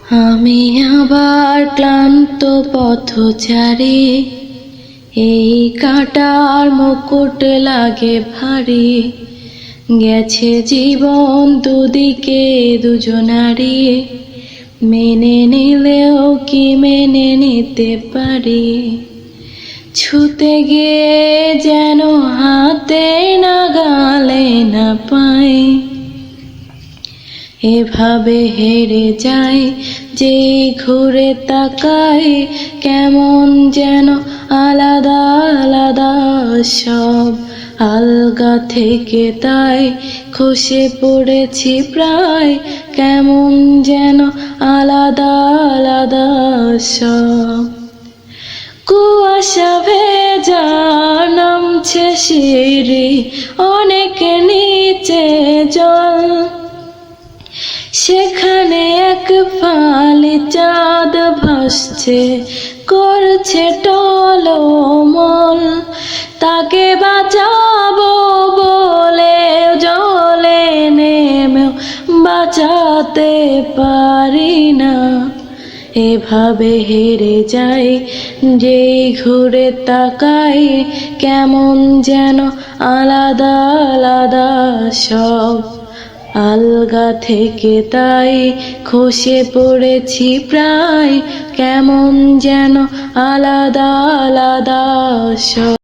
আমি আবার ক্লান্ত পথচারী, এই কাঁটার মুকুট লাগে ভারী। গেছে জীবন দুদিকে দুজনারই, মেনে নিলেও কি মেনে নিতে পারি। ছুতে গিয়ে যেন হাতে নাগালে না পাই, এভাবে হেরে যাই যে ঘুরে তাকাই। কেমন যেন আলাদা আলাদা সব, আলগা থেকে তাই খসে পড়েছি প্রায়। কেমন যেন আলাদা আলাদা সব। কুয়াশা ভেজা নামছে সিঁড়ি, অনেক নিচে জল। সেখানে এক ফালি চাঁদ ভাসছে, করছে টলমল। তাকে বাঁচাবো বলে জলে নেমেও বাঁচাতে পারি না। এভাবে হেরে যাই যেই ঘুরে তাকাই। কেমন যেন আলাদা আলাদা সব, আলগা থেকে তাই খসে পড়েছি প্রায়। কেমন যেন আলাদা আলাদা সব।